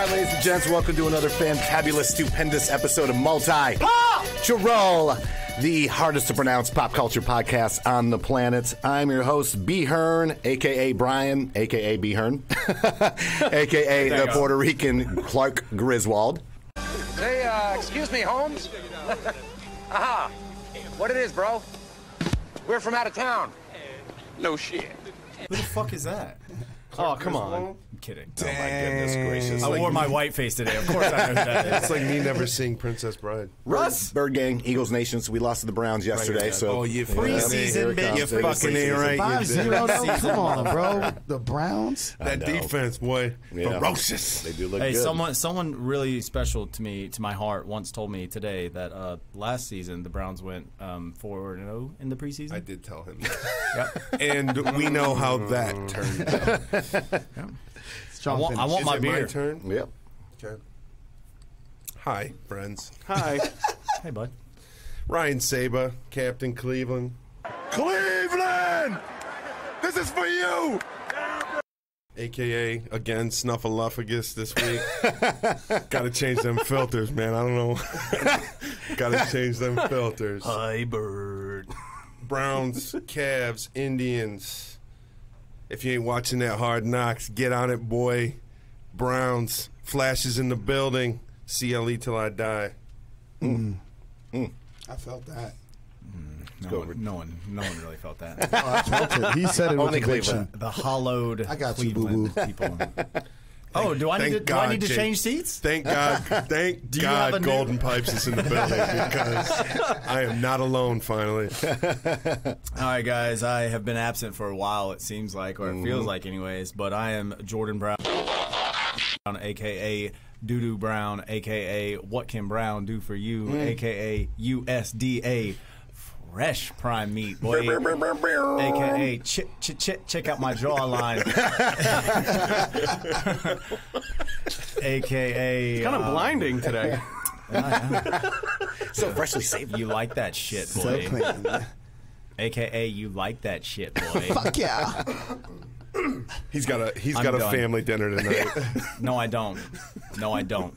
right, ladies and gents, welcome to another fantabulous, stupendous episode of Multi-Chirol, the hardest to pronounce pop culture podcast on the planet. I'm your host, B. Hearn, a.k.a. Brian, a.k.a. B. Hearn, a.k.a. the Puerto Rican Clark Griswold. Hey, excuse me, Holmes? Aha. What it is, bro? We're from out of town. No shit. Who the fuck is that? Oh, come on. I'm kidding. Oh, my goodness gracious. I wore my white face today. Of course I know who that is. It's like me never seeing Princess Bride. Russ? Bird Gang, Eagles Nation. So we lost to the Browns yesterday. So you preseason, bitch. You fucking ain't right. 5-0, come on, bro. The Browns. That defense, boy. Yeah. Ferocious. They do look Hey, good. someone really special to me, to my heart, once told me today that last season the Browns went 4-0 in the preseason. I did tell him. Yep. And we know how that turned out. Yeah. I want Is my it beer. my turn? Yep. Okay. Hi, friends. Hi. Hey, bud. Ryan Saba, Captain Cleveland. Cleveland! This is for you! AKA, again, Snuffleupagus this week. Gotta change them filters, man. I don't know. Gotta change them filters. Hi, bird. Browns, Cavs, Indians. If you ain't watching that Hard Knocks, get on it, boy. Browns, Flashes in the building. CLE till I die. I felt that. No one really felt that. Oh, I felt it. He said it with Only conviction. Cleveland. The hollowed I got you, Cleveland people. Oh, do I need to Jake. change seats? Thank God. Thank Do you have a God new- Golden Pipes is in the building because I am not alone finally. All right, guys. I have been absent for a while, it seems like, or it feels like anyways, but I am Jordan Brown, a.k.a. Doodoo Brown, a.k.a. What Can Brown Do For You, a.k.a. USDA Fresh Prime Meat, boy, a.k.a. check out my jawline, a.k.a. Kind of blinding today. So freshly saved. You like that shit, So boy. clean. A.k.a. you like that shit, boy. Fuck yeah. He's got a I'm done. family dinner tonight. No, I don't. No, I don't.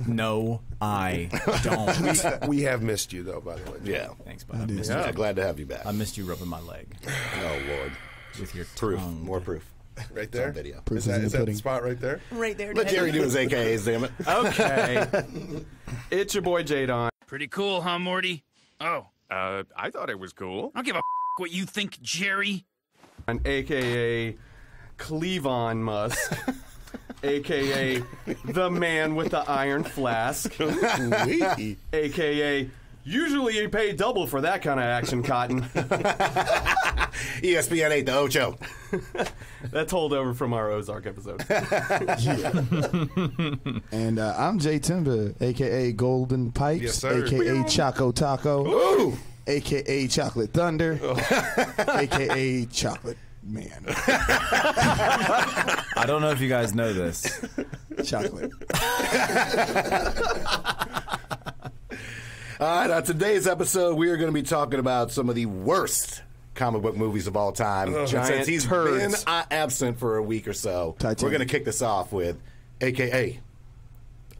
No, I don't. We have missed you though, by the way. Yeah. Thanks, bud. I missed, Yeah, glad to have you back. I missed you rubbing my leg Oh, Lord. with your Proof. tongue. More proof. Right there. On video. Proof Is that in the the pudding. spot right there? Right there. Let Jerry do his AKAs, damn it. Okay. It's your boy Jadon. Pretty cool, huh, Morty? Oh, I thought it was cool. I don't give a what you think, Jerry. An AKA Cleavon Musk. AKA the man with the iron flask. Wee. AKA usually you pay double for that kind of action, Cotton. ESPN 8, the Ocho. That's holdover from our Ozark episode. And I'm Jay Timber, a.k.a. Golden Pipes, Yes, sir. a.k.a. Choco Taco, Ooh. a.k.a. Chocolate Thunder, a.k.a. Chocolate Man. I don't know if you guys know this. Chocolate. All right, on today's episode, we are going to be talking about some of the worst comic book movies of all time. Giant Since he's turds. been absent for a week or so, Titanic. we're going to kick this off with AKA.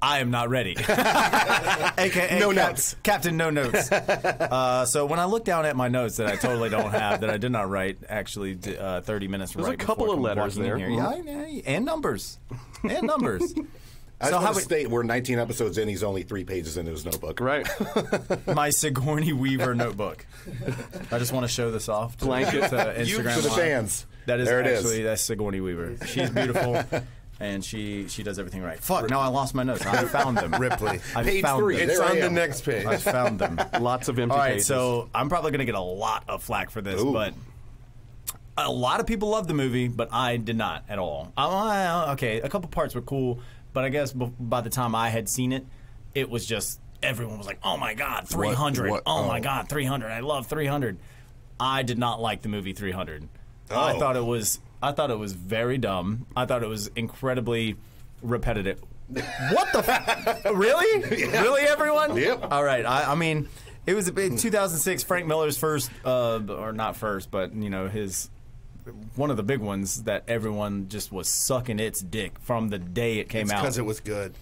I am not ready. AKA No notes. Captain No Notes. So when I look down at my notes that I totally don't have, that I did not write actually 30 minutes There's right a couple before of letters walking in there. here. Yeah, and numbers. And numbers. I So just how want to we- state we're 19 episodes in. He's only 3 pages into his notebook. Right. My Sigourney Weaver notebook. I just want to show this off to Blanket. Instagram To the Live. fans. That is There it is. actually that's Sigourney Weaver. She's beautiful, and she does everything right. Fuck! Now I lost my notes. I found them. Ripley. I Page found 3. them. It's There I on the am. next page. I found them. Lots of empty All right, pages. so I'm probably going to get a lot of flack for this, Ooh. but a lot of people loved the movie, but I did not at all. Okay, a couple parts were cool, but I guess by the time I had seen it, it was just everyone was like, "Oh my god, 300! What? Oh my god, 300! I love 300." I did not like the movie 300. Oh. I thought it was very dumb. I thought it was incredibly repetitive. What the really? Yeah. Really, everyone? Yep. All right. I mean, it was in 2006, Frank Miller's first, or not first, but, you know, his one of the big ones that everyone just was sucking its dick from the day it came out. Because it was good.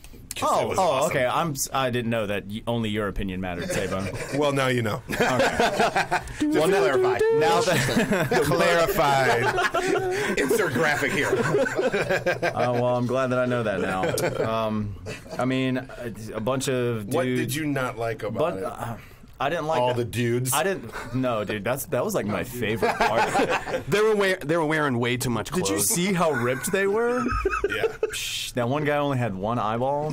Oh, okay. I didn't know that only your opinion mattered, Sabon. Well, now you know. Just to clarify. Now that Clarified. Insert graphic here. well, I'm glad that I know that now. I mean, a bunch of dudes. What did you not like about it? I didn't like All that. the dudes. I didn't. No, dude. That was like my favorite part. They were wearing way too much clothes. Did you see how ripped they were? Yeah. That one guy only had one eyeball.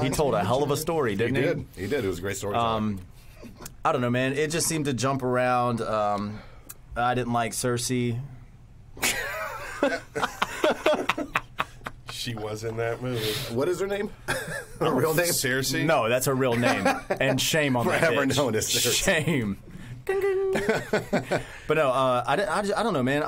He told a hell of a story, didn't he? He did. It was a great story. I don't know, man. It just seemed to jump around. I didn't like Cersei. She was in that movie. What is her name? Her real name? Cersei? No, that's her real name. And shame on that Forever bitch. known as Cersei. Shame. But no, I don't know, man.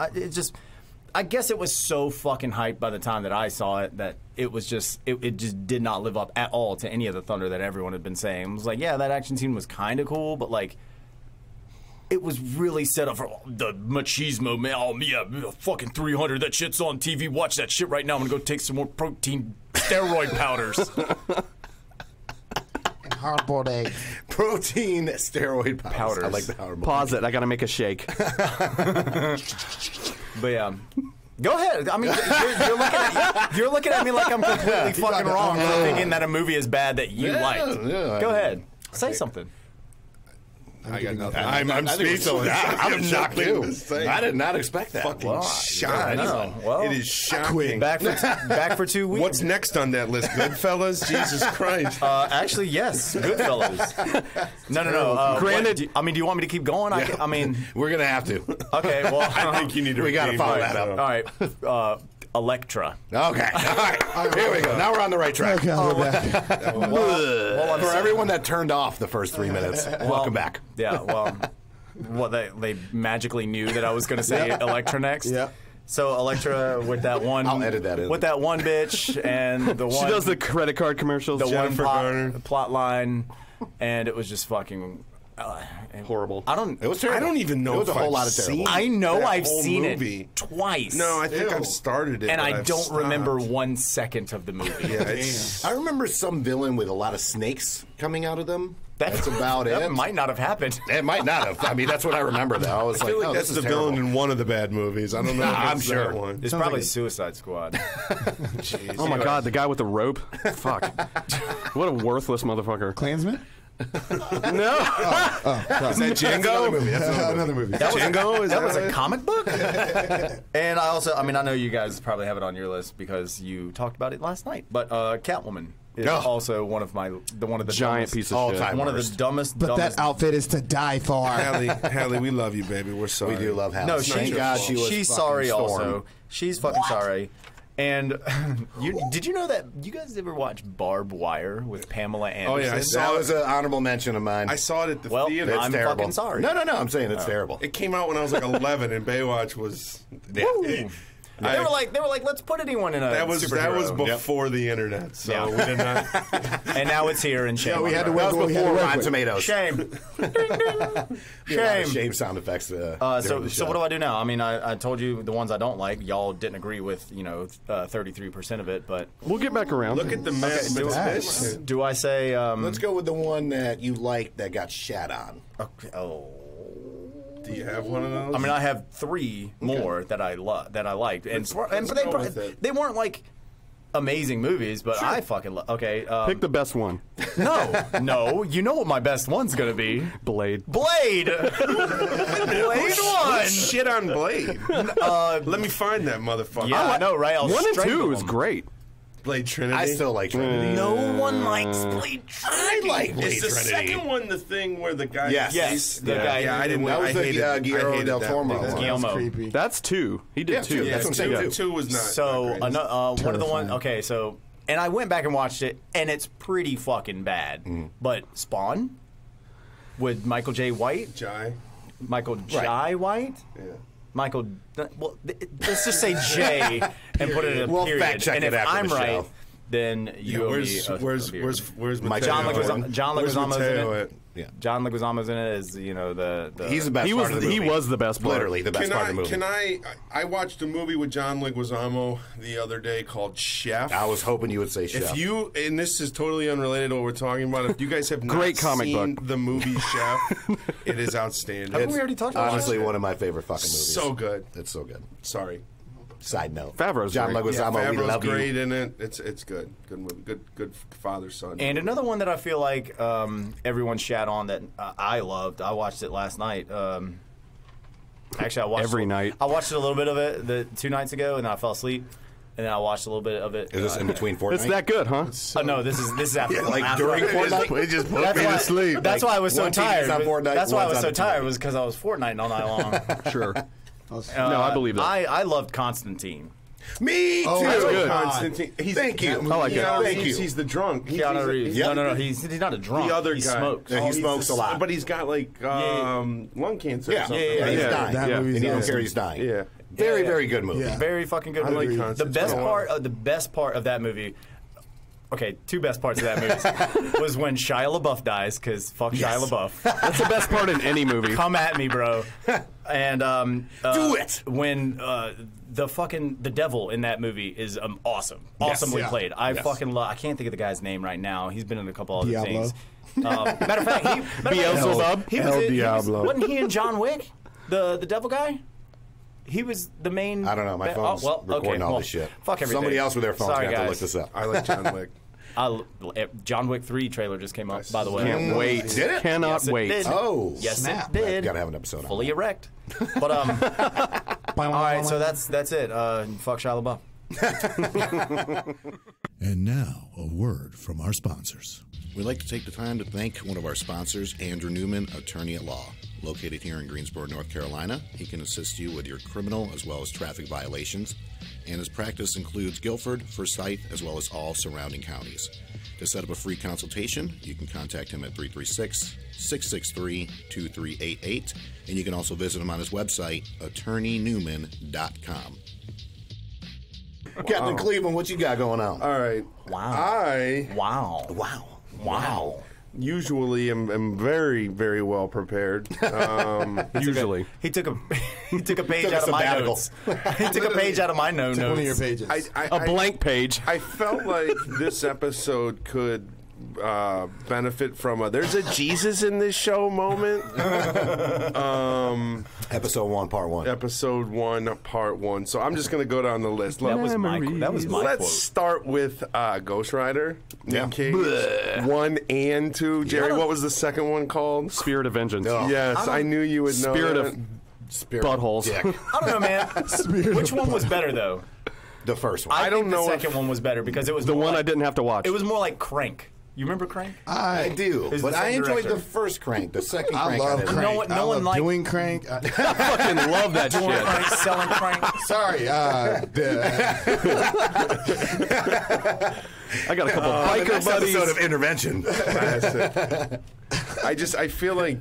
I guess it was so fucking hyped by the time that I saw it that it was just it just did not live up at all to any of the thunder that everyone had been saying. It was like, yeah, that action scene was kind of cool, but like it was really set up for the machismo, man. Oh, yeah, fucking 300. That shit's on TV. Watch that shit right now. I'm going to go take some more protein steroid powders. Hard-boiled egg. Protein steroid powders. I Powders. like the hard. Pause it. I gotta make a shake. But yeah. Go ahead. I mean, you're looking at me like I'm completely fucking wrong for thinking that a movie is bad that you liked. Yeah, Go ahead. Say something. I got nothing. I'm I think speechless. I'm shocked too. to say. I did not expect that. Fucking shocking. I know. Well, it is shocking. back for 2 weeks. What's next on that list? Goodfellas? Jesus Christ. Actually, yes. Goodfellas. No. Granted- do you want me to keep going? I mean, We're gonna have to. okay. Well, I think you need to We gotta redeem follow that. that up. all right. Elektra. Okay. All right. Here we go. Now we're on the right track. Okay, we're back. Well, For everyone that turned off the first 3 minutes, welcome back. Yeah. Well, they magically knew that I was going to say Elektra next. Yeah. So Elektra with that one. I'll edit that in. With that one bitch and the one. She does the credit card commercials. the one Jennifer Garner. plot line, and it was just fucking Horrible. I don't. It was terrible. I don't even know It was if a whole I've lot of terrible. seen I know that I've whole seen movie. it twice. No, I think Ew. I've started it. and but I I've don't stopped. remember 1 second of the movie. Yeah, it's, I remember some villain with a lot of snakes coming out of them. That's about that it. might not have happened. It might not have. I mean, that's what I remember, though. I was I feel like oh, that's this is the terrible. villain in one of the bad movies. I don't know. If I'm it's sure. that one. It's probably Suicide Squad. Oh my god, the guy with the rope. Fuck. What a worthless motherfucker. Klansman? No. Is that Django? Another movie. Django? Is That was a right? comic book? And I know you guys probably have it on your list because you talked about it last night. But Catwoman is Oh. also one of the Giant dumbest, piece of all shit. time. one of worst. the dumbest. But dumbest, that outfit is to die for. Hallie, we love you, baby. We're sorry. We do love Hallie. No, Thank she, God she was she's fucking sorry Storm. also. She's fucking sorry. And did you know that you guys ever watch Barbed Wire with Pamela Anderson? Oh, yeah, I saw That was an honorable mention of mine. I saw it at the Well, theater. It's I'm terrible. fucking sorry. No. I'm saying it's terrible. It came out when I was like 11, and Baywatch was. Yeah. They were like, let's put anyone in a That was superhero. before the internet, so Yeah. we did not. And now it's here and shame. Yeah, we on had to her. wait. That was We had to before work Rotten with. Tomatoes. Shame. Shame. Shame. Shame sound effects. So what do I do now? I mean, I told you the ones I don't like. Y'all didn't agree with 33% of it, but We'll get back around. Look at the mess. do, Nice. do I say? Let's go with the one that you liked that got shat on. Okay, oh. Do you have one of those? I mean, I have 3 more that I liked, and let's go with it. they weren't like amazing movies, but I fucking okay. Pick the best one. No, you know what my best one's gonna be? Blade. Blade. Blade one. Shit on Blade. Let me find that motherfucker. Yeah, I know, right? I'll 1 and strangle 2 is them. great. Blade Trinity. I still like Trinity. No one likes Blade I Trinity. like Blade Is the Trinity. second one the thing where the guy? Yes. The guy. Yeah, I didn't. That was I the, hated, Guillermo I hated del that Toro movie. one. Guillermo. That's creepy. That's 2. He did Yeah, 2. two. That's what I'm saying, too. Two was not. So not great. one of the ones. Terrifying. Okay, so and I went back and watched it, and it's pretty fucking bad. But Spawn with Michael J. White, Jai. Michael J. White, Yeah. Michael. Well, let's just say J and put it in a We'll period. fact check and it if after I'm the right, show. then you owe me a where's beer. Mateo? John Leguizamo's in Mateo it. Yeah. John Leguizamo's in it as the He's the best part of the movie. He was the best part. Literally the best part of the movie. Can I watched a movie with John Leguizamo the other day called Chef. I was hoping you would say Chef. If you, and this is totally unrelated to what we're talking about, if you guys have not Great comic seen book. the movie Chef, it is outstanding. Haven't we already talked about honestly that? one of my favorite fucking movies. So good. It's so good. Sorry. Side note. Favreau's John great. Leguizamo, we Favreau's love great you. in it. It's good. Good movie. Good father son. And another one that I feel like everyone shat on that I loved. I watched it last night. Actually, I watched Every night. I watched a little bit of it 2 nights ago, and then I fell asleep. And then I watched a little bit of it. Is this in between Fortnite? It's that good, huh? Oh no, this is after. Like after during Fortnite? It just put That's me why, to sleep. That's why I was so one TV's tired. on Fortnite, That's why I one's was on so the tired TV. was because I was Fortniting all night long. Sure. No, I believe that. I loved Constantine. Me too. that's good. Constantine. Thank you. I like it. Thank you. He's the drunk. Keanu Reeves. yeah. No, he's not a drunk. The other he guy. smokes. Yeah, he smokes a lot. But he's got like lung cancer. Yeah, or something. yeah, he's yeah. dying. That Yeah. movie's And he don't awesome. care he's dying. Yeah. Very, Yeah. very good movie. Yeah. Very fucking good I like movie. Constantine. The best part of that movie. Okay, 2 best parts of that movie was when Shia LaBeouf dies, because fuck Yes. Shia LaBeouf. That's the best part in any movie. Come at me, bro. And Do it! When the devil in that movie is awesomely Yeah. played. I Yes. fucking love. I can't think of the guy's name right now. He's been in a couple other Diablo. things. Matter of fact, Beelzebub? he was El in, Diablo. wasn't he in John Wick? The devil guy. He was the main. I don't know. My phone's recording all this shit. Fuck everything. Somebody else with their phone's Sorry, going to have to guys. look this up. I like John Wick. John Wick 3 trailer just came up, by the way. Can't wait. Did it? Cannot Yes, it wait. did. Oh. Yes, Snap. it did. Got to have an episode on Fully that. erect. But all right, so that's it. Fuck Shia LaBeouf. And now, a word from our sponsors. We'd like to take the time to thank one of our sponsors, Andrew Newman, attorney at law. Located here in Greensboro, North Carolina, he can assist you with your criminal as well as traffic violations, and his practice includes Guilford, Forsyth, as well as all surrounding counties. To set up a free consultation, you can contact him at 336-663-2388, and you can also visit him on his website, attorneynewman.com. Captain Cleveland, what you got going on? All right. Wow. I Wow. usually am very, very well prepared. Usually. He took a page Took a out of my sabbatical. notes. He took a page out of my notes. One of your pages. A blank page. I felt like this episode could benefit from there's a Jesus in this show moment. Episode 1, Part 1. Episode 1, Part 1. So I'm just going to go down the list. That was my Let's quote. start with Ghost Rider. Yeah. Nick Cage. 1 and 2. Jerry, what was the second one called? Spirit of Vengeance. No. Yes, I knew you would know Spirit that. of Spirit buttholes. Dick. I don't know, man. Which one was better, though? The first one. I don't think know the if- second one was better because it was The more one like, I didn't have to watch. It was more like Crank. You remember Crank? I do, It's but the I same enjoyed director. the first Crank. The second I Crank, love didn't. Crank. No one I love liked- doing Crank. I fucking love that Doing shit. Crank, selling Crank. Sorry. I got a couple The biker next buddies. episode of Intervention. Classic. I feel like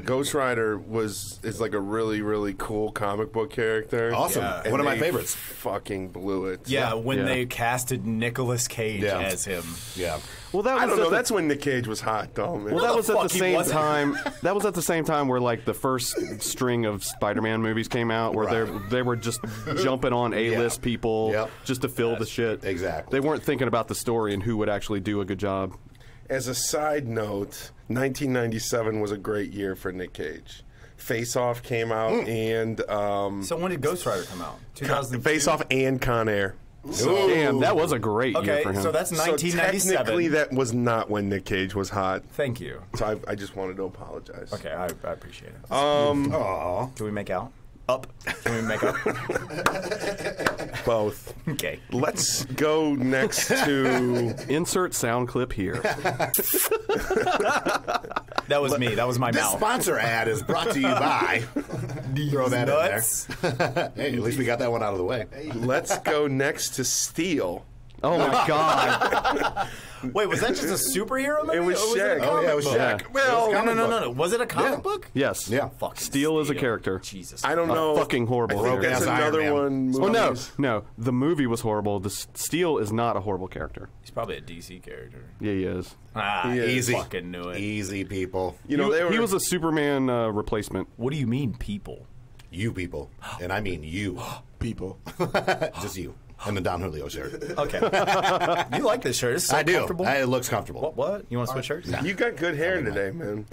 Ghost Rider is like a really, really cool comic book character. Awesome. Yeah. One of my they favorites. Fucking blew it. Yeah, when Yeah. they casted Nicolas Cage Yeah. as him. Yeah. Well, that was I don't at know. the- That's when Nick Cage was hot, though, man. Well, that was at fuck the he same wasn't. time. That was at the same time where like the first string of Spider-Man movies came out, where they were just jumping on A-list Yeah. people Yep. just to fill the shit. Exactly. They weren't thinking about the story and who would actually do a good job. As a side note, 1997 was a great year for Nick Cage. Face Off came out, and So when did Ghost Rider come out? 2002? Face Off and Con Air. Damn, that was a great year Okay, for him. so that's So 1997. technically, that was not when Nick Cage was hot. Thank you. So I just wanted to apologize. Okay, I appreciate it. Aw. Can we make out? Up. Can we make up? Both. Okay. Let's go next to. Insert sound clip here. That was me. That was my This mouth. sponsor ad is brought to you by. Throw that Nuts. in there. Hey, at least we got that one out of the way. Let's go next to Steel. Oh my god. Wait, was that just a superhero movie? It was or Shaq. a comic it was book? Shaq. Well, No. Was it a comic book? Yes. Yeah. Fucking Steel is a character. Jesus. I don't know. Fucking horrible. I think character. That's As Iron another Man. one. Oh no, movies. no. The movie was horrible. The Steel is not a horrible character. He's probably a DC character. Yeah, he is. Yeah. Easy. Fucking knew it. Easy, people. You know, they were. He was a Superman replacement. What do you mean, people? You people. And I mean you. People. Just you. And the Don Julio shirt. Okay. You like this shirt? It's so I do. comfortable. It looks comfortable. What? You want to switch shirts? You got good hair today, man.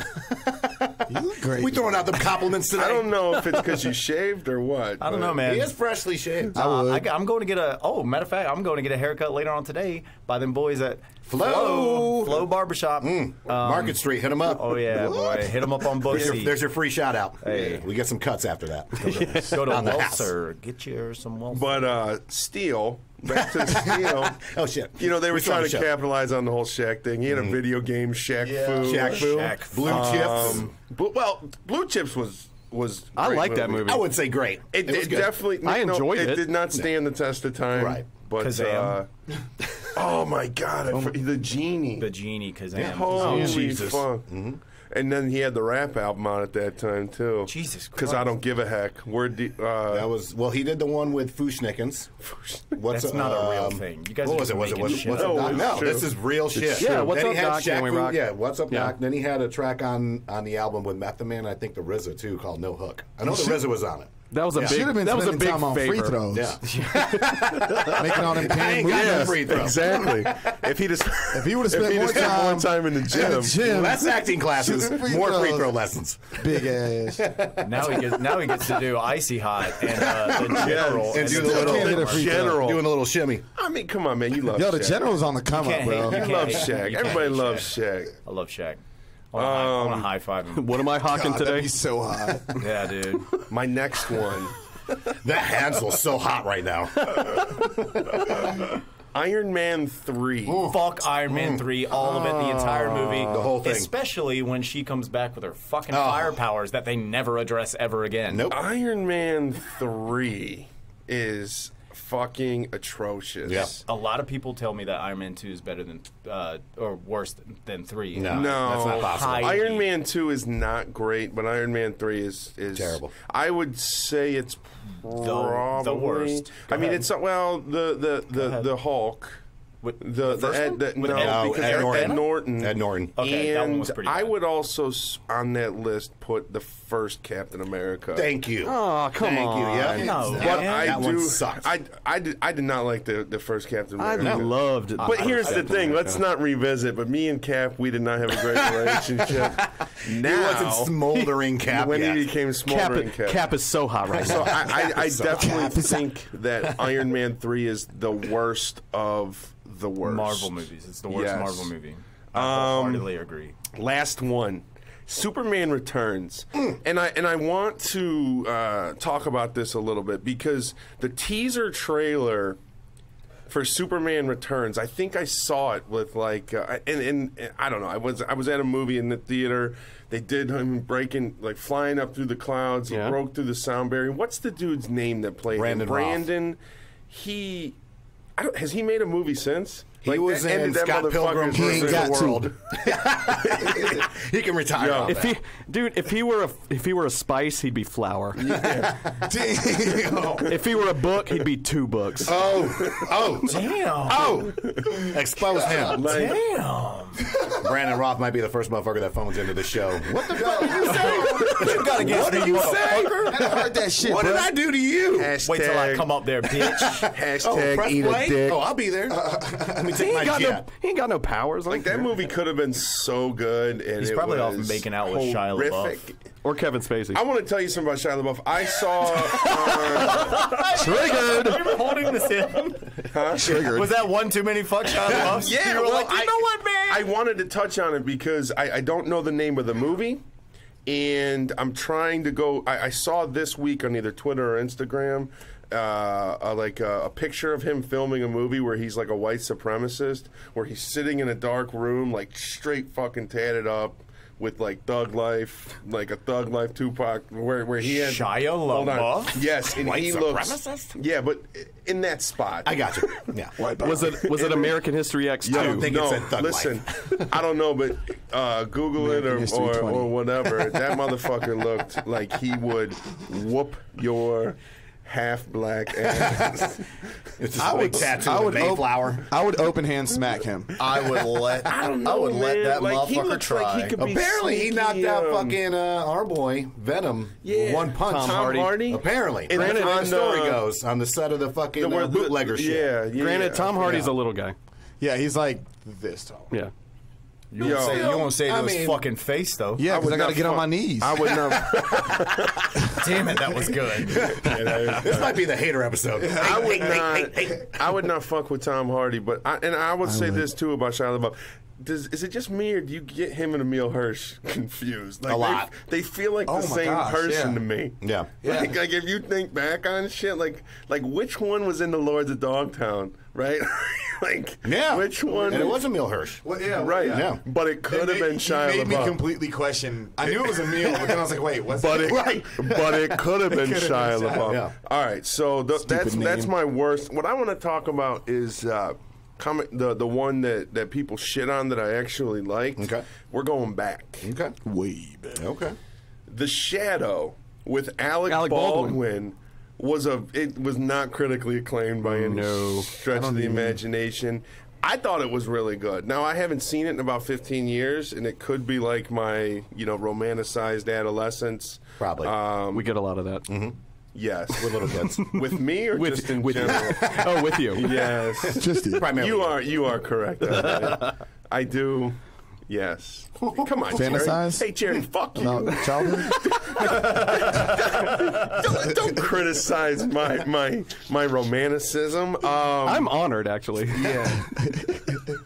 You look great. We throwing out the compliments today. I don't know if it's because you shaved or what. I don't know, but- man. He is freshly shaved. I'm going to get matter of fact, I'm going to get a haircut later on today by them boys at Flow Barbershop. Market Street, hit him up. Oh, yeah, boy. Hit them up on Booksy. There's your free shout out. Hey. We get some cuts after that. Go to On the house. Welser. Get you some Welser. But Steel, back to Steel. Oh, shit. You know, they were We saw trying the to show. capitalize on the whole Shaq thing. He had a video game, Shaq Fu. Shaq Fu. Shaq Fu. Blue Chips. Blue Chips was I great like that movie. I would say great. It, was good. definitely. I enjoyed it. It did not stand the test of time. Right. But Kazam. oh my God, the genie. The genie, Kazam. Holy Jesus. fuck. And then he had the rap album on at that time too. Jesus Because I don't give a heck. That was he did the one with Fushnikins. What's That's not a real thing. You guys what are was just it? Was it? making Was it? shit What's up. up, Doc? it's No, true. this is real shit. Yeah, What's then Up, he had Doc? Shaq Can we Fu- rock? Yeah, What's Up, Yeah. Doc? Then he had a track on the album with Method Man. I think the RZA too, called No Hook. I know the RZA was on it. That was a Should big. have been That was a spending big time on favor. free throws. Yeah, Making all them I paying ain't got no moves. free throw. Exactly. If he just If he would have spent more time in the gym. Less acting classes, Shooting free more free throws. throw lessons. Big ass. Now he gets to do Icy Hot and the General. And do the Still can't hit a little free throw. General. doing a little shimmy. I mean, come on, man. You love Yo, the Shaq. general's on the come up, can't bro. hate- You can't love hate- Shaq. you can't Everybody hate loves Shaq. Shaq. I love Shaq. I want to high five him. What am I hawking God, that'd today? be so hot. Yeah, dude. My next one, That Hansel's so hot right now. Iron Man 3. Fuck Iron Man 3, all of it, the entire movie. The whole thing. Especially when she comes back with her fucking fire powers that they never address ever again. Nope. Iron Man 3 is fucking atrocious. Yeah. A lot of people tell me that Iron Man 2 is better than, or worse than 3. No, No, that's not possible. High- Iron Man 2 is not great, but Iron Man 3 is Terrible. I would say it's probably the worst. Go I mean, ahead. it's the Hulk. The first Ed, one? the, With no, Ed- because Ed Norton. Ed Norton. Ed Norton. Okay, that one was And pretty I bad. would also on that list put the first Captain America. Thank you. Oh, come Thank on. you. Yeah. No, But man. I that do. one sucked. I did not like the first Captain I America. loved it. But here's the thing. Let's not revisit. But me and Cap, we did not have a great relationship. He Now, wasn't smoldering Cap when yet. he became smoldering Cap. Cap is so hot right So now. I definitely Cap is- think that Iron Man 3 is the worst of the worst. Marvel movies. It's the worst Yes. Marvel movie. I wholeheartedly agree. Last one, Superman Returns, and I want to talk about this a little bit because the teaser trailer for Superman Returns, I think I saw it with like, and I don't know, I was at a movie in the theater. They did him flying up through the clouds. He Yeah. broke through the sound barrier. What's the dude's name that played Brandon him? Routh. Brandon. Has he made a movie since? He was in Scott Pilgrim He versus ain't got the to. World. He can retire. Yeah. off If that. he were a spice, he'd be flour. Damn. If he were a book, he'd be 2 books. Oh, Damn. expose him. Damn. Brandon Roth might be the first motherfucker that phones into the show. What the fuck did you say? You gotta get What did you say? I heard that shit, What bro. did I do to you? Wait till I come up there, bitch. Hashtag press eat a play? dick. Oh, I'll be there. Let me He take my ain't, got jet. he ain't got no powers. Like that movie could have been so good, and He's it probably off was making out with Shia LaBeouf. horrific. Or Kevin Spacey. I want to tell you something about Shia LaBeouf. I saw. Triggered. You were holding this in. Triggered. Was that one too many fuck Shia LaBeoufs? Yeah, You were well, like, you know what, man? I wanted to touch on it because I don't know the name of the movie, and I'm trying to go. I saw this week on either Twitter or Instagram. A picture of him filming a movie where he's like a white supremacist, where he's sitting in a dark room, like straight fucking tatted up, with like Thug Life, like a Thug Life Tupac, where he had Shia hold on. LaBeouf? Yes, and White he looks. supremacist? Yeah, but in that spot. I got you. Yeah. Was it American History X 2? I don't think it said Thug listen, Life. I don't know, but Google it American History 20. or whatever. That motherfucker looked like he would whoop your half black ass. It's just a big tattoo of Mayflower. I would open hand smack him. I would let. I don't know, I would let man. that Like, he motherfucker looks try. like he could be Apparently, he sneaky, knocked out fucking our boy Venom. Yeah. One punch. Tom Hardy? Apparently, And that's then how the on story the- goes on the set of the fucking where bootlegger shit. Yeah. Granted, Tom Hardy's Yeah. a little guy. Yeah, he's like this tall. Yeah. You won't say, you won't say it I to his mean- fucking face though. Yeah, because I got to get on my knees. I would not. Damn it, that was good. This might be the hater episode. I would not. I would not fuck with Tom Hardy, but I would say this too about Shia LaBeouf. Is it just me, or do you get him and Emil Hirsch confused? Like A lot. They feel like Oh the my same gosh, person yeah. to me. Yeah. Like if you think back on shit, like which one was in the Lords of Dogtown, right? Like Yeah. which one? And it was Emil Hirsch. Well, yeah, right. Yeah. But it could have been Shia You made me LaBeouf. completely question. I knew it was Emil, but then I was like, wait, what's But it, Right. but it could have been could've been Shia Shia. LaBeouf. Yeah. All right, so that's name. my worst. What I want to talk about is the one that people shit on that I actually liked. Okay. We're going back. Okay. way back? Okay. The Shadow with Alec Baldwin. Baldwin was not critically acclaimed by any stretch of the imagination. I thought it was really good. Now I haven't seen it in about 15 years, and it could be like my romanticized adolescence. Probably. We get a lot of that. Yes, With little kids. with me or With- just in with you. general. Oh, with you. Yes, Just it. Primarily. you are correct. I do. Yes. Come on, Fantasize? Jerry. Hey, Jerry, fuck you. No, childhood? Don't criticize my romanticism. I'm honored, actually. Yeah.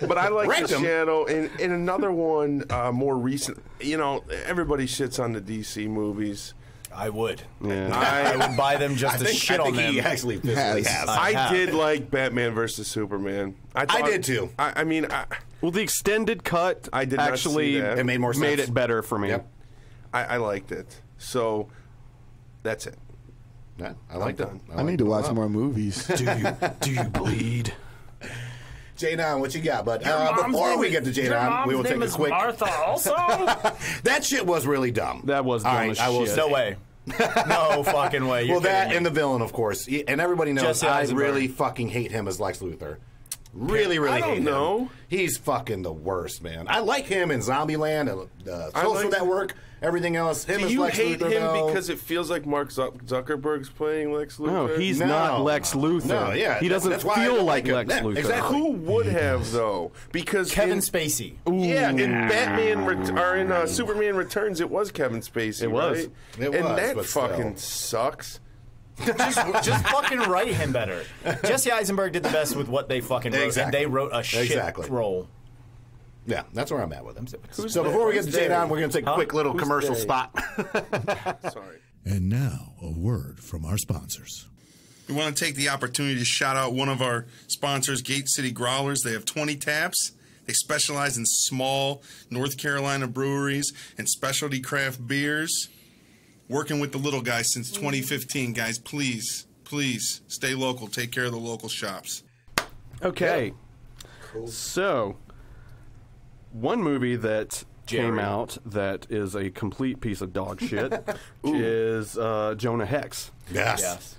But I like Ranked the 'em. Shadow. And another one, more recent. Everybody shits on the DC movies. I would. Yeah. I would buy them just to shit I on think them. he actually physically has. I did like Batman versus Superman. I did too. I mean, Well, the extended cut I did not actually see that. It made more sense. made it better for me. Yep. I liked it. So that's it. Yeah, I like that. I need to watch more movies. Do you bleed? J-Don, what you got? But before we get to J-Don, we will take a quick. Martha also? That shit was really dumb. That was All dumb right, as I will shit. say. No way. No fucking way. You're Well, that kidding me. and the villain, of course, and everybody knows Jesse I Eisenberg. really fucking hate him as Lex Luthor. Really I hate don't him. know. He's fucking the worst, man. I like him in Zombieland, Social like- Network, everything else. Him Do as you Lex hate Luthor, him no. because it feels like Mark Zuckerberg's playing Lex Luthor? No, he's No. not Lex Luthor. No, yeah, he doesn't that's why I feel don't like like him. Lex Yeah, Luthor. exactly. Who would have though? Because Kevin in, Spacey. yeah, in Batman or in Superman Returns, it was Kevin Spacey. It was. right? It and was, that but fucking still. sucks. Just fucking write him better. Jesse Eisenberg did the best with what they fucking wrote, Exactly. and they wrote a shit Exactly. role. Yeah, that's where I'm at with him. Who's So there? before we get to Who's there? J-Don, we're going to take a quick little Who's commercial there? spot. Sorry. And now, a word from our sponsors. We want to take the opportunity to shout out one of our sponsors, Gate City Growlers. They have 20 taps. They specialize in small North Carolina breweries and specialty craft beers. Working with the little guys since 2015, guys. Please stay local. Take care of the local shops. Okay. So, one movie that came out that is a complete piece of dog shit is Jonah Hex. Yes.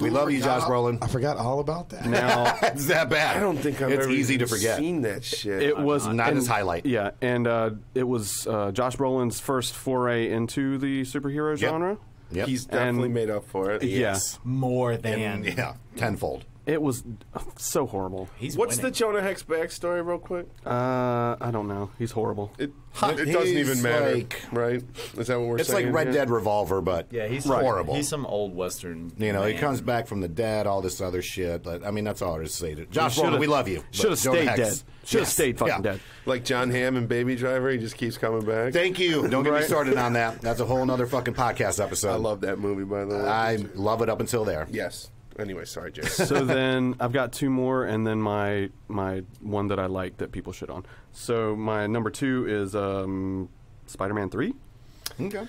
We love you, Josh Brolin. I forgot all about that. Now, It's that bad. I don't think I've It's ever easy to even forget. seen that shit. it was Not his highlight. Yeah, and it was Josh Brolin's first foray into the superhero genre. Yep. He's definitely And- made up for it. Yes, More than Yeah, tenfold. it was so horrible. he's What's winning. the Jonah Hex backstory, real quick? I don't know. He's horrible. It doesn't He's even matter, like- right? Is that what we're It's saying? like Red here? Dead Revolver, but Yeah, he's horrible. He's some old Western. You know, he man. comes back from the dead, all this other shit. But, I mean, that's all there is to say. Josh Should've- Brolin, we love you. but Should have Jonah stayed Hex- dead. Should have Yes. stayed fucking Yeah. dead. Like John Hamm and Baby Driver, he just keeps coming back. Thank you. Don't get me Right. started on that. That's a whole nother fucking podcast episode. I love that movie, by the way. I love it up until there. Yes. Anyway, sorry, Jay. So then I've got two more, and then my one that I like that people shit on. So my number two is Spider-Man 3. Okay.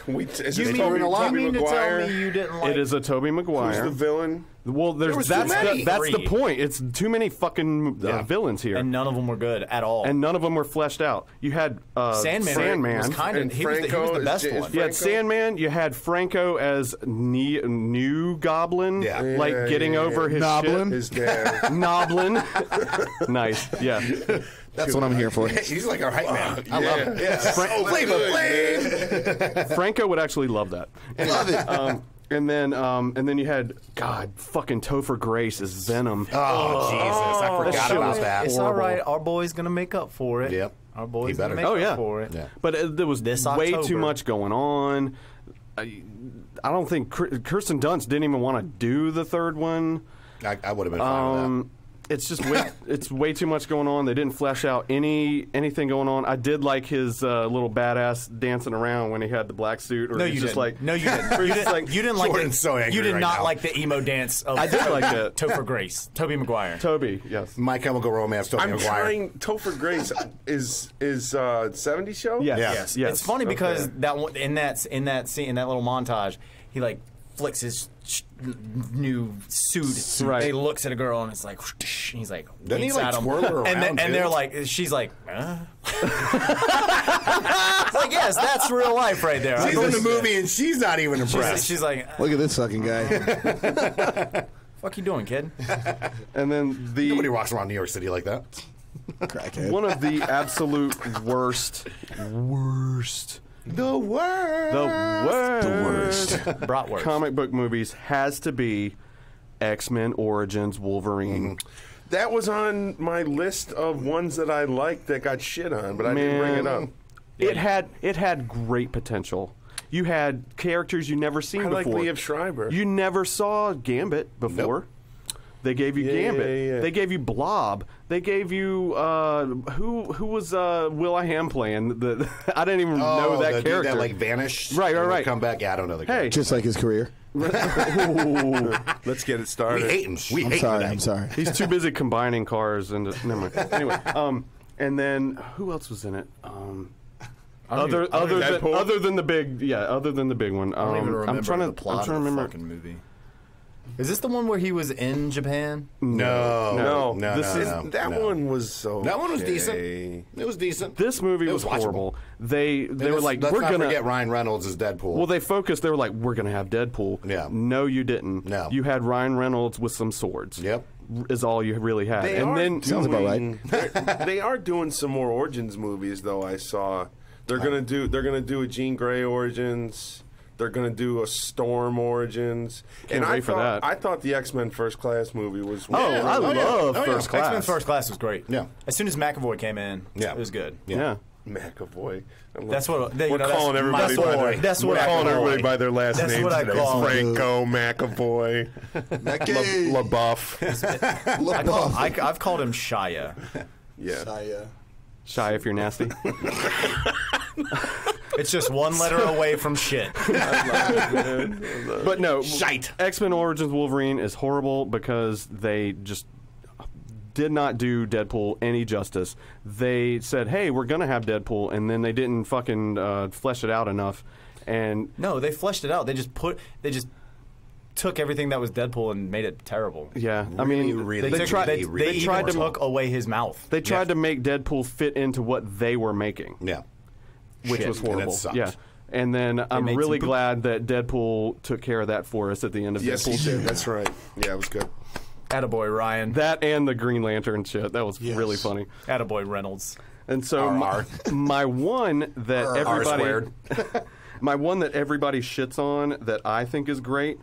Is You it mean, Tobey to tell Maguire? me you didn't like It is a Tobey Who's Maguire. the villain? Well, was too many. that's the Three. point. It's too many fucking villains here, And none of them were good at all. and none of them were fleshed out. You had Sandman was kind of And he was the Franco best is one. You had Franco? Sandman. You had Franco as new Goblin, Yeah. like getting over his Noblin. His dad. shit. Noblin. Nice. Yeah. That's what I'm here for. He's like our hype man. I love it. Yeah. Flavor Flav. Franco would actually love that. Love it. And then you had fucking Topher Grace as Venom. Oh, Jesus. I forgot shit about was that. It's all right. Our boy's gonna make up for it. Yep. Our boy's He better. gonna make Oh, up yeah. for it. Yeah. But there was This way October. too much going on. I don't think Kirsten Dunst didn't even want to do the third one. I would have been fine with It's just it's way too much going on. They didn't flesh out anything going on. I did like his little badass dancing around when he had the black suit. Or No, he's you just didn't. like No, you didn't. You didn't. You didn't like. Jordan's so angry You did right not now. like the emo dance of I did like that. Topher Grace, Tobey Maguire. Toby. Yes. that. My Chemical Romance, Tobey I'm Maguire. trying. Topher Grace is 70s show. Yes. Yeah. Yes. It's funny because Okay. that one, in that scene, in that little montage, he like flicks his new suit. Right. He looks at a girl and it's like, whoosh, and he's like, Doesn't he, winks like, at him. twirl her and around, and too? they're like, she's like, it's like, yes, that's real life right there. She's in the movie and she's not even impressed. She's like, Look at this fucking guy. fuck you doing, kid? And then Nobody walks around New York City like that. Crackhead. one of the absolute worst, The worst. the worst Bratwurst. comic book movies has to be X-Men Origins Wolverine. That was on my list of ones that I liked that got shit on, but I didn't bring it up. It had great potential. You had characters you never seen I like before. Liev Schreiber. You never saw Gambit before. Nope. They gave you Yeah, Gambit. yeah. They gave you Blob. They gave you who was Will.i.am playing? I didn't even know that the dude character. that like vanished. Right, and would right. Come back. Yeah, I don't know the Hey. character. Just like his career. Let's get it We started. hate him. We I'm hate sorry. him. I'm sorry. He's too busy combining cars and never mind. Anyway, and then who else was in it? Other than the big one. I don't even remember I'm trying to the plot I'm trying of to the remember. fucking movie. Is this the one where he was in Japan? No. This is That one was okay. That one was decent. It was decent. This movie It was watchable. horrible. They were like, let's we're not gonna forget Ryan Reynolds as Deadpool. Well, they focused. They were like, we're gonna have Deadpool. Yeah. No, you didn't. No. You had Ryan Reynolds with some swords. Yep. Is all you really had. They and are then Sounds about doing- they are doing some more Origins movies, though. I saw they're gonna do a Jean Grey Origins. They're gonna do a Storm Origins. Can't wait for that. I thought the X-Men First Class movie was. I love First Class. X-Men First Class was great. Yeah. As soon as McAvoy came in, Yeah. it was good. Yeah. McAvoy. I love- That's what we're calling that's everybody my by boy. their. That's what we're I calling call everybody it. by their last That's names what I today. call it. Franco, McAvoy, Mackie. LaBeouf. I've called him Shia. Yeah. Shy if you're nasty. It's just one letter away from shit. But no, Shite. X-Men Origins Wolverine is horrible because they just did not do Deadpool any justice. They said, "Hey, we're gonna have Deadpool," and then they didn't fucking flesh it out enough. And No, they fleshed it out. They just took everything that was Deadpool and made it terrible. yeah, I mean, really, They, they tried. they, They even tried to took away his mouth. They tried to make Deadpool fit into what they were making, Yeah. which Shit. was And it horrible. sucked. Yeah. And then I'm made really some poop. glad that Deadpool took care of that for us at the end of Yes, Deadpool he 2. did. That's right. Yeah, it was good. Attaboy Ryan. That and the Green Lantern shit. That was really funny. Attaboy Reynolds. And so my one that everybody squared. my one that everybody shits on that I think is great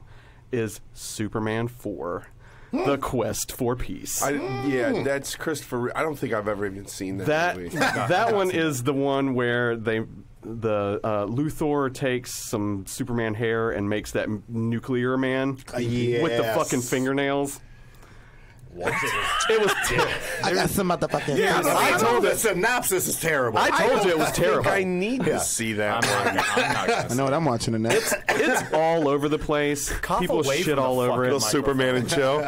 is Superman 4. The Quest for Peace. Yeah, that's Christopher. I don't think I've ever even seen that movie. That one is the one where Luthor takes some Superman hair and makes that nuclear man with the Yes. fucking fingernails. It was terrible. I got some motherfucking. Yeah, I told the synopsis is terrible. I told you it was terrible. I need to see that one. I know what I'm watching tonight. It's all over the place. People away shit from all the over it. Little Superman and chill.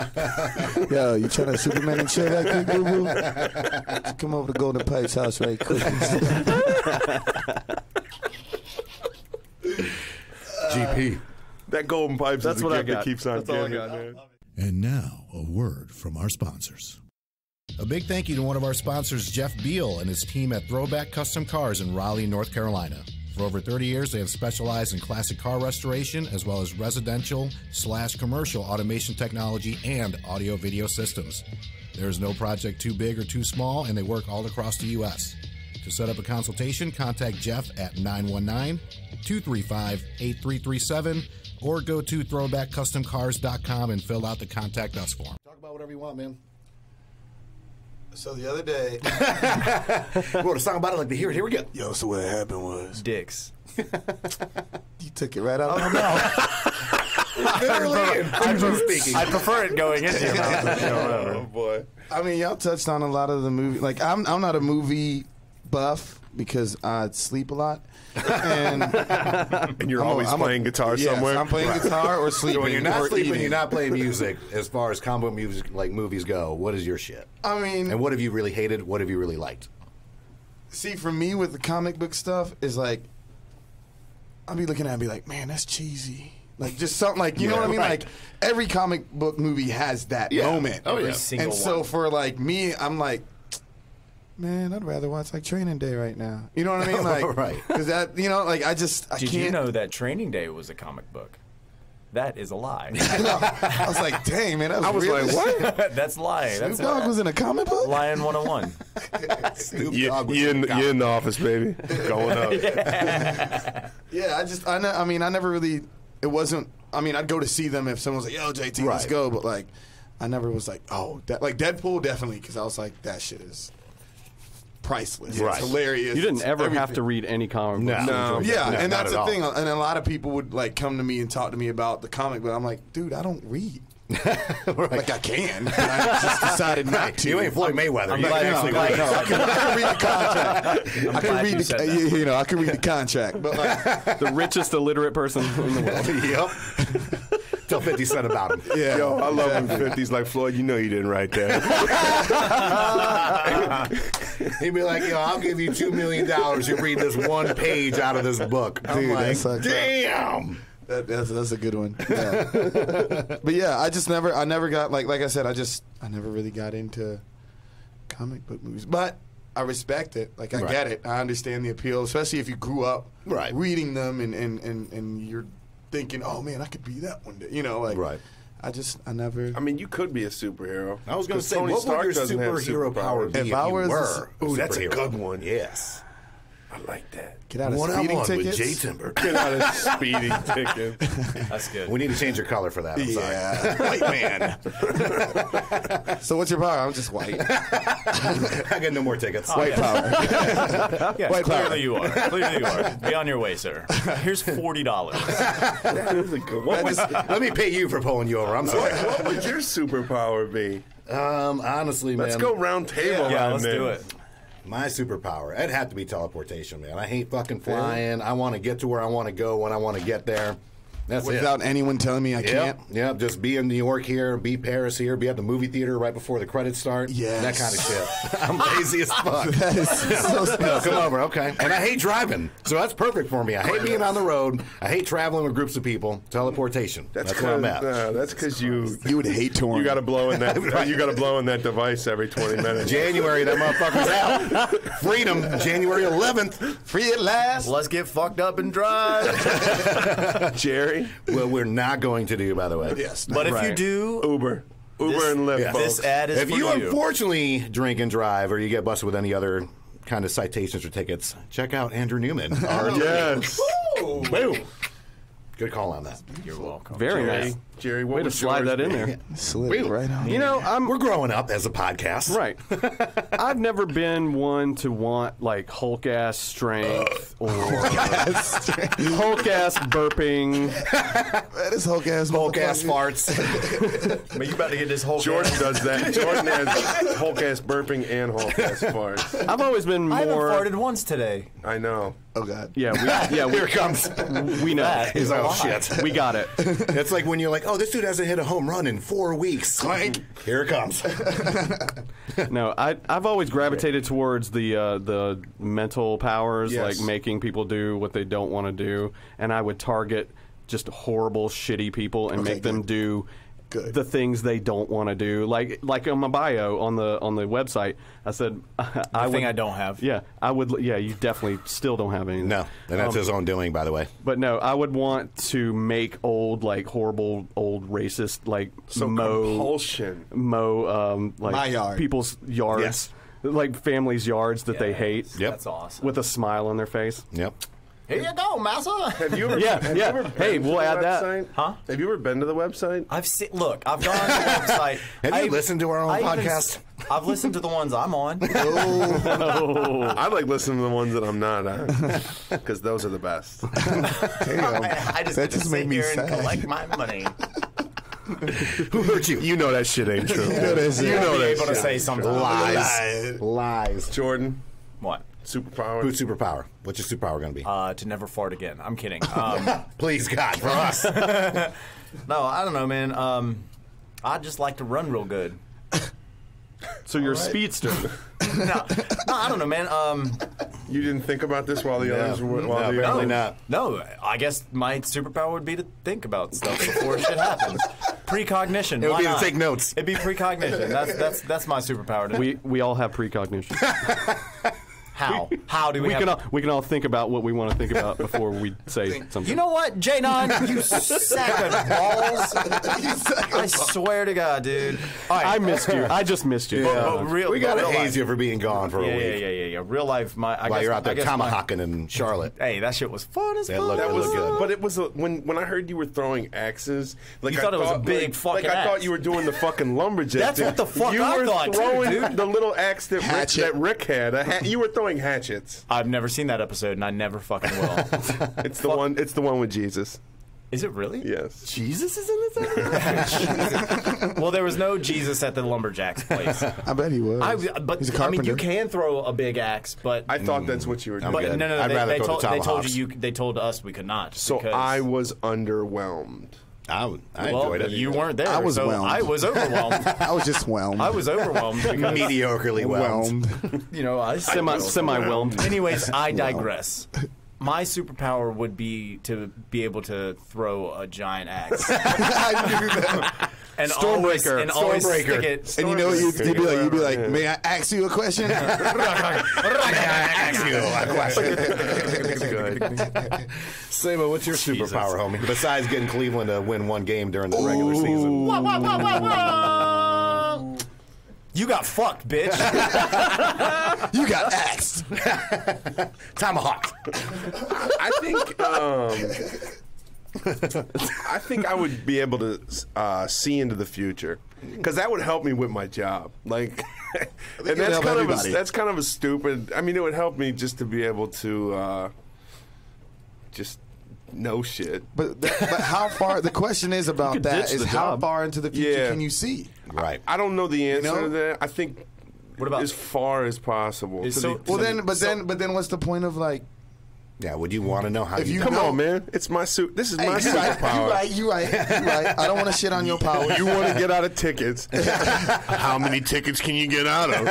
Yo, you trying to Superman and chill that quick, boo boo? Just come over to Golden Pipe's house right quick. GP. That Golden Pipes That's is a what I gift that got. keeps on That's all I giving. got, man. And now, a word from our sponsors. A big thank you to one of our sponsors, Jeff Beal, and his team at Throwback Custom Cars in Raleigh, North Carolina. For over 30 years, they have specialized in classic car restoration as well as residential/commercial automation technology and audio-video systems. There is no project too big or too small, and they work all across the U.S. To set up a consultation, contact Jeff at 919-235-8337 or go to throwbackcustomcars.com and fill out the Contact Us form. Talk about whatever you want, man. So the other day, We want to talk about it like the here we go. yo, so what happened was Dicks. you took it right out of my mouth. Literally and figuratively speaking. I prefer it going into your mouth. Oh, boy. I mean, y'all touched on a lot of the movie. Like, I'm not a movie buff because I sleep a lot. And you're always playing guitar somewhere? I'm playing guitar or sleeping. When you're not or sleeping, eating. you're not playing music. As far as combo music, like movies go, what is your shit? I mean, And what have you really hated? What have you really liked? see, for me with the comic book stuff is like, I'll be looking at it and be like, man, that's cheesy. Like, just something like, you know what I mean? right. Like, every comic book movie has that Yeah. moment. Oh, yeah. Every single And so one. for like me, I'm like, man, I'd rather watch like Training Day right now. You know what I mean? Like, Right. Because that, you know, like I Did can't. you know that Training Day was a comic book? That is a lie. I was like, dang, man, that was I was real. like, what? That's lie. Snoop That's Dogg was in a comic book? Lion 101. Snoop You, Dogg was you, in the you in the office, baby. Going up. Yeah, I mean, I never really, it wasn't, I mean, I'd go to see them if someone was like, yo, JT, let's Right. go. But like, I never was like, oh, like Deadpool, definitely, because I was like, that shit is priceless. Right. It's hilarious. You didn't It's ever have everything. to read any comic books. No. Yeah, No, and not that's at the all. thing. And a lot of people would like come to me and talk to me about the comic, but I'm like, dude, I don't read. Like I can. But I just decided not to. You ain't Floyd Mayweather. I'm You glad- can actually I'm glad- read. no, I can read the contract. I can glad read you said the, that. you know, I can read the contract. But like, The richest illiterate person in the world. Yep. Tell 50 Cent about him. yeah, Yo, I love when 50's like, Floyd, you know you didn't write that. He'd be like, yo, I'll give you $2 million. You read this one page out of this book. I'm Dude, like, that sucks. damn. That's a good one. Yeah. But yeah, I never got like I said, I never really got into comic book movies. But I respect it. Like I Right. get it. I understand the appeal, especially if you grew up Right. reading them and you're thinking, oh man, I could be that one day. You know, like Right. I never. I mean, you could be a superhero. I was going to 'Cause say, Tony what Stark would your doesn't have superhero power be If if I you was a were? Ooh, that's a superhero? good one. Yes. I like that. Get out of One-on-one speeding with tickets. Jay Timber. Get out of speeding ticket. That's good. We need to change your color for that. I'm sorry. Yeah, white man. So what's your power? I'm just white. I got no more tickets. White power. Yes, White power. clearly you are. Clearly you are. Be on your way, sir. Here's $40. That is a good one. Let me pay you for pulling you over. I'm sorry. What would your superpower be? Honestly, man. Let's go round table. Yeah, on let's this. do it. My superpower, it'd have to be teleportation, man. I hate fucking flying. I want to get to where I want to go when I want to get there. That's Without it. anyone telling me I can't. Yep. Just be in New York here, be Paris here, be at the movie theater right before the credits start. Yes. That kind of shit. I'm lazy as fuck. That is so No, come over, okay. And I hate driving, so that's perfect for me. I hate being on the road. I hate traveling with groups of people. Teleportation. That's where I'm at. That's because you would hate touring. you got to blow in that you got to blow in that device every 20 minutes. January, that motherfucker's out. Freedom, January 11th. free at last. Let's get fucked up and drive. Jerry, Well, we're not going to do, by the way. Yes. But if you Right. do, Uber and Lyft. yeah. Folks. this ad is If for you you. unfortunately drink and drive or you get busted with any other kind of citations or tickets, check out Andrew Newman. Yes. Boom. Good Good call on that. You're welcome. Very nice. Jerry, what Way to would slide yours that in be? there. Slid it right on. You know, We're growing up as a podcast. Right. I've never been one to want like Hulk ass strength or Hulk ass burping. That is Hulk ass. Hulk ass motherfucker. farts. But you about to get this whole Jordan does that. Jordan has Hulk ass burping and Hulk ass farts. I've always been I haven't more. farted once today. I know. Oh God. Yeah, Here it comes. we know. That is a Oh, lot. shit. We got it. It's like when you're like, oh, this dude hasn't hit a home run in 4 weeks. Clank. Here it comes. No, I've always gravitated towards the mental powers, Yes. like making people do what they don't want to do, and I would target just horrible, shitty people and make them do the things they don't want to do. Like on my bio on the website, I said I don't have. Yeah, I would. Yeah, you definitely still don't have any. No, and that's his own doing, by the way. But no, I would want to make horrible, old racist, like Compulsion. like My yard. people's yards, Yes. like families' yards that they hate. Yep. That's awesome. With a smile on their face. Yep. Here you go, massa. Have you ever? Yeah, have yeah. You ever Hey, been to we'll the add that. website? Huh? Have you ever been to the website? I've seen. Look, I've gone to the website. Have you listened to our own podcast? I've listened to the ones I'm on. I like listening to the ones that I'm not on because those are the best. Damn. I just That get to just sit made me here and sad. collect my money. Who hurt you? You know that shit ain't true. You know that shit. You know Be that able to shit. say something. Lies. Jordan, What? superpower. Who's superpower? What's your superpower going to be? To never fart again. I'm kidding. Please, God, for us. No, I don't know, man. I just like to run real good. So you're a speedster. No, I don't know, man. You didn't think about this while the others were. No, While the apparently others, not. No, I guess my superpower would be to think about stuff before shit happens. Precognition. It would why be to not? take notes. It'd be precognition. That's my superpower. We all have precognition. How? How do we We can all think about what we want to think about before we say something. You know what, J9? You sack of balls. I swear to God, dude. All right. I missed you. I just missed you. But real, We got to real haze life. you for being gone for a week. Yeah. Real life, I While guess, you're out there I guess tomahawking in Charlotte. Hey, that shit was fun as That fuck. looked- That It was looked good. But it was when I heard you were throwing axes. Like You I thought it was a big like, fucking Like I thought axe. you were doing the fucking lumberjack. That's thing. what the fuck you I were thought, too, throwing dude. the little axe that Hatchet. Rick had. You were throwing hatchets. I've never seen that episode, and I never fucking will. It's the one. It's the one with Jesus. Is it really? Yes. Jesus is in this episode? Well, there was no Jesus at the lumberjack's place. I bet he was. But He's a I mean, you carpenter. can throw a big axe, but I thought that's what you were doing. but good. no, I'd they, rather they throw told the they told tomahawks. you they told us we could not. So because, I was underwhelmed. I well, enjoyed it. you weren't there. I was so whelmed. I was overwhelmed. I was just whelmed. I was overwhelmed because mediocrely whelmed. you know I semi-whelmed. Anyways, I digress. My superpower would be to be able to throw a giant axe. I knew that. And Stormbreaker. always Stormbreaker. stick it. And you know what you'd be like? You'd be like, Yeah. "May I ask you a question?" Saba, what's your superpower, homie? Besides getting Cleveland to win one game during the regular season. You got fucked, bitch. You got axed. Tomahawk. I think I would be able to see into the future because that would help me with my job. Like, and it would help everybody. that's kind of a stupid. I mean, it would help me just to be able to just know shit. But how far? The question is about could that ditch is the how job. far into the future Yeah. can you see? Right. I don't know the answer know? to that. I think What about as far as possible. Is To so- the- Well, but then, what's the point of like? Yeah, would you want to know how If you you Come know- on, man! It's my suit. This is Hey, my you right, superpower. you right. I don't want to shit on your power. You want to get out of tickets? How many tickets can you get out of?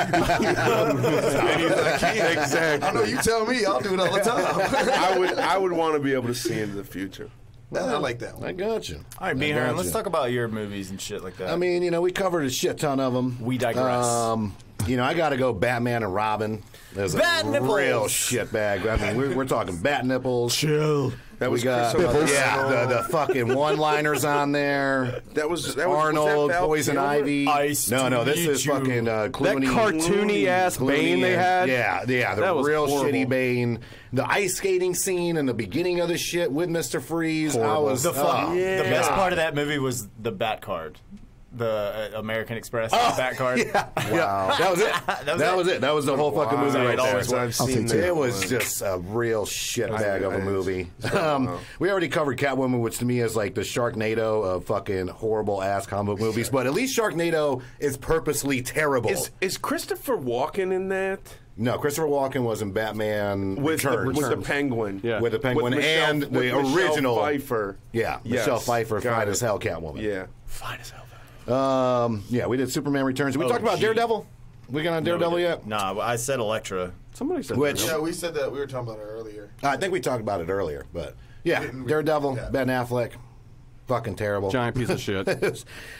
Exactly. I know you tell me. I'll do it all the time. I would want to be able to see into the future. I like that I one. got you. All right, B-Hearn, let's talk about your movies and shit like that. I mean, we covered a shit ton of them. We digress. I got to go Batman and Robin. There's Bat a nipples. real shitbag. I mean, we're talking bat nipples. Chill. That was We got the fucking one-liners on there. That was Arnold, was that Val Poison Kilmer? Ivy. Ice No, to this meet is you. fucking That Clooney. cartoony ass Clooney Bane they and- had. Yeah, the That was real horrible. shitty Bane. The ice skating scene in the beginning of the shit with Mr. Freeze. I was The best God. part of that movie was the Bat card. The American Express Bat card. Wow. That was it. That was it. That was the whole fucking movie Wow. right It there. always was. I've seen that. It was just a real shitbag of a movie. We already covered Catwoman, which to me is like the Sharknado of fucking horrible ass comic book movies. But at least Sharknado is purposely terrible. Is Christopher Walken in that? No, Christopher Walken was in Batman With Returns. the Penguin. Yeah. With the Penguin With Michelle- and with the Michelle original Pfeiffer. Yeah, Yes, Michelle Pfeiffer, got fine it. as hell Catwoman. Yeah. Fine as hell. Yeah, we did Superman Returns. Did we talk about gee. Daredevil? We got on Daredevil yet? Nah, I said Elektra. Somebody said Which- that. Yeah, we said that. We were talking about it earlier. I think we talked about it earlier, but yeah, Daredevil, Ben Affleck, fucking terrible. Giant piece of shit.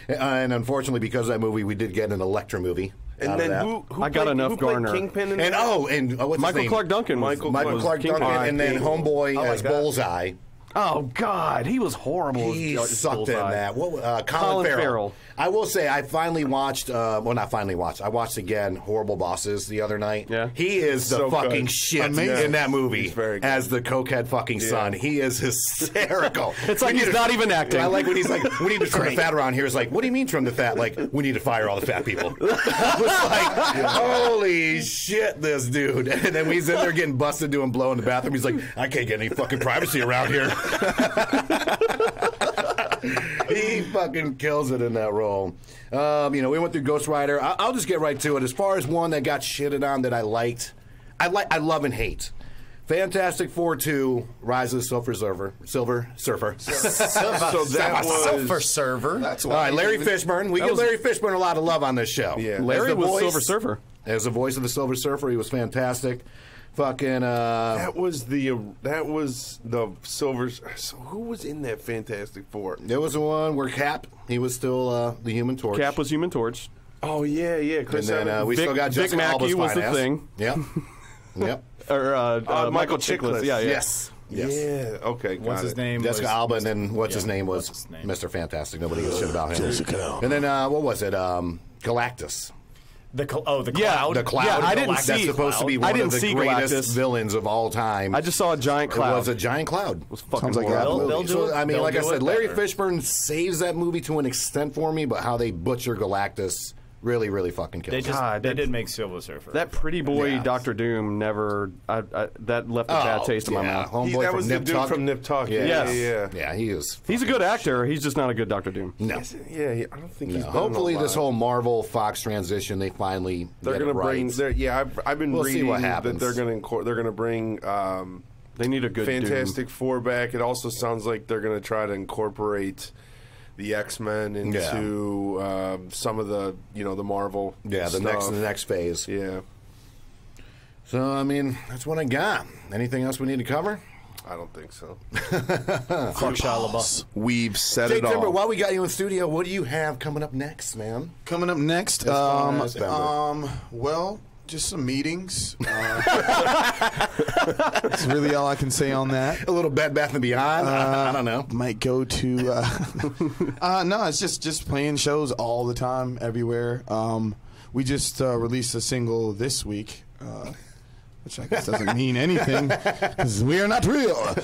And unfortunately, because of that movie, we did get an Elektra movie. And out then of that. who I got played, enough who played Garner. Kingpin in And that? what's his Michael name? Clark Duncan. Michael Clark Kingpin. Duncan, and then Homeboy I like as that. Bullseye. Oh God, he was horrible. He as sucked in Bullseye. that. Colin Colin Farrell. Farrell. I will say, I finally watched. Well, not finally watched. I watched again Horrible Bosses the other night. Yeah. He is the So fucking good. shit Amazing. in that movie He's very good. as the cokehead fucking son. He is hysterical. It's like he's not even acting. I like when he's like, "We need to trim the fat around here." It's like, "What do you mean trim the fat?" Like, "We need to fire all the fat people." I was like, "Holy shit, this dude!" And then he's in there getting busted doing blow in the bathroom. He's like, "I can't get any fucking privacy around here." He fucking kills it in that role. We went through Ghost Rider. I'll just get right to it. As far as one that got shitted on that I liked, I love and hate. Fantastic Four 2, Rise of the Silver Surfer. So that Silver was Server. That's All why. right, Larry Fishburne. We give Larry Fishburne a lot of love on this show. Yeah. Larry As the was voice- Silver Surfer. As the voice of the Silver Surfer, he was fantastic. Fucking that was the Silver. So who was in that Fantastic Four? there was the one where Cap, he was still the Human Torch. Cap was Human Torch. Oh yeah, and Chris then Evans. we still got Vic Jessica Mackey Alba's was fine the ass. thing. Yep. Yep. Or Michael Chiklis. Chiklis. Yeah. Yes. Yes. Yeah. Okay. Got What's his it. name? Jessica was Alba, Mr. and then what's his yeah, name was what's his name? Mr. Fantastic. Nobody gives a shit about him. And then what was it? Galactus. The Cloud. The Cloud. Yeah, I didn't That's see supposed to be Cloud. I one didn't of the see greatest Galactus. villains of all time. I just saw a giant It cloud. was a giant cloud. It was fucking Sounds like horrible. They'll do So, it. I mean, They'll like I do said, it Larry better. Fishburne saves that movie to an extent for me, but how they butcher Galactus really, really fucking kills They it. just God, they did make Silver Surfer. That pretty boy Yeah. Doctor Doom never. that left a bad taste in my mouth. Homeboy That from was Nip the dude Tuck. from Nip Tuck. Yeah. Yes. Yeah. Yeah, he is. He's a good actor. He's just not a good Doctor Doom. No. Yeah. I don't think he's. No. done Hopefully, a this lot. whole Marvel Fox transition, they finally They're get gonna it right. bring. I've been We'll see reading what that happens. they're gonna bring. They need a good Fantastic Four back. It also sounds like they're going to try to incorporate the X-Men into some of the the Marvel. Yeah, the stuff. next phase. Yeah, So I mean, that's what I got. Anything else we need to cover? I don't think so. Fuck Shia LaBeouf. We've said Jake it all. Timber, while we got you in studio, what do you have coming up next, man? Coming up next, Yes, Bender. well, just some meetings. That's really all I can say on that. A little Bed Bath and Beyond. I don't know. Might go to no, it's just playing shows all the time, everywhere. We just released a single this week, which I guess doesn't mean anything because we are not real.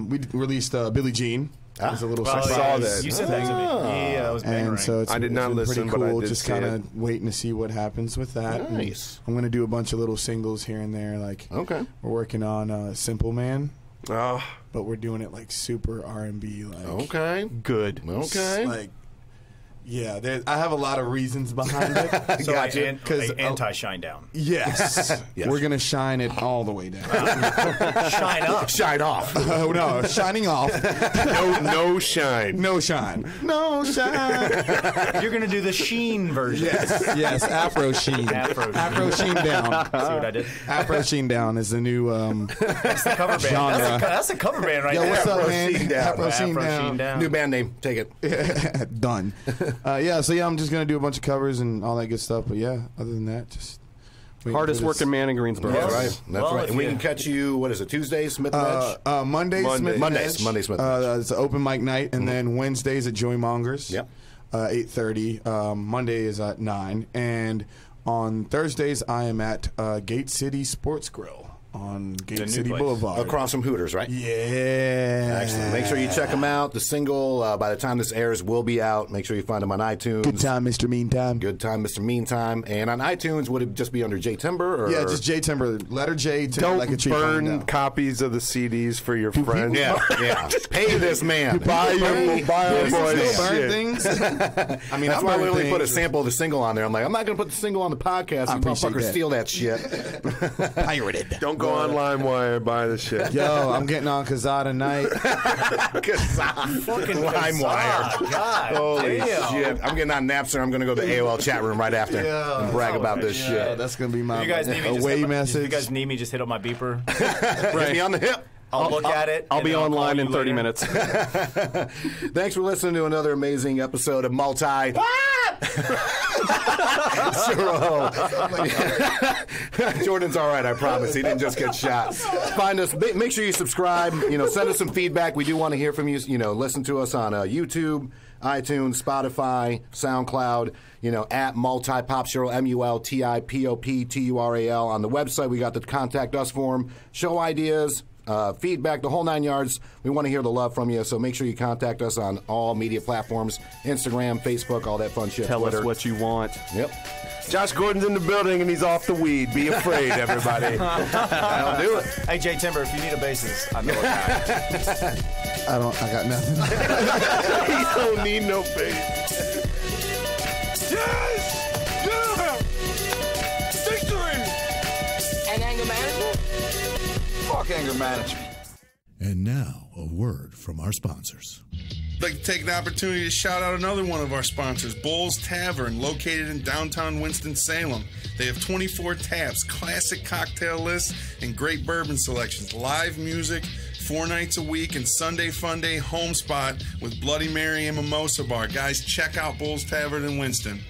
We released Billie Jean. It was a little Well, surprise. saw that. You said that to me. Yeah, that was bang And right. so it's, I did not it's been listen, pretty but I cool. did Just see it. kind of waiting to see what happens with that. And Nice. I'm going to do a bunch of little singles here and there. Like Okay. we're working on Simple Man, Oh, but we're doing it like super R&B. Like Okay. Good. Okay. like yeah. I have a lot of reasons behind it. so Gotcha. anti-shine down. Yes, Yes. we're gonna shine it all the way down. Shine up. Shine off. Oh no, shining off. no shine. No shine. No shine. You're gonna do the Sheen version. Yes, Afro Sheen. Afro Sheen down. See what I did? Afro Sheen down is the new That's the cover band. Genre. That's the cover band right Yo, there. what's up, Afro man? Sheen down. Afro Sheen Afro down. Sheen down. New band name. Take it. Done. I'm just gonna do a bunch of covers and all that good stuff. But yeah, other than that, just hardest working man in Greensboro. That's right. That's right. And we can catch you. What is it? Tuesdays, Smith and Edge. Mondays, Smith and Edge. Monday, Smith and Edge. It's an open mic night, and then Wednesdays at Joy Mongers. Yep. 8:30. Monday is at 9, and on Thursdays I am at Gate City Sports Grill on Gate City Boulevard. Across from Hooters, right? Yeah. Excellent. Make sure you check them out. The single, by the time this airs, will be out. Make sure you find them on iTunes. Good time, Mr. Meantime. Good time, Mr. Meantime. And on iTunes, would it just be under J Timber? Or? Yeah, just J Timber. Letter J. Timber, Don't like a tree burn copies of the CDs for your friends. Yeah. Pay this man. Buy your boys burn things. I mean, that's why we only put a sample of the single on there. I'm like, I'm not going to put the single on the podcast. You motherfuckers steal that shit. Pirated. Don't go on LimeWire and buy the shit. Yo, I'm getting on Kazaa tonight. Kazaa. Fucking LimeWire. God. Holy damn. shit. I'm getting on Napster. I'm going to go to the AOL chat room right after and brag about this Yeah, shit. that's going to be my You guys need me, away message. If you guys need me, just hit up my beeper. Hit me on the hip. I'll look at it. I'll and be then online call in you 30 later. minutes. Thanks for listening to another amazing episode of Multi. Jordan's all right, I promise. He didn't just get shot. Find us. Make sure you subscribe. Send us some feedback. We do want to hear from you. Listen to us on YouTube, iTunes, Spotify, SoundCloud. At Multipoptural, MULTIPOPTURAL. On the website, we got the contact us form. Show ideas. Feedback, the whole 9 yards. We want to hear the love from you, so make sure you contact us on all media platforms, Instagram, Facebook, all that fun shit. Tell Twitter. us what you want. Yep. Josh Gordon's in the building and he's off the weed. Be afraid, everybody. That'll do it. Hey, J Timber, if you need a bassist, I know a guy. I got nothing. He don't need no bass. Yes! Yeah! Victory! And anger management? Fuck anger management. And now, a word from our sponsors. I'd like to take the opportunity to shout out another one of our sponsors, Bull's Tavern, located in downtown Winston-Salem. They have 24 taps, classic cocktail lists, and great bourbon selections. Live music, 4 nights a week, and Sunday Fun Day home spot with Bloody Mary and Mimosa Bar. Guys, check out Bull's Tavern in Winston.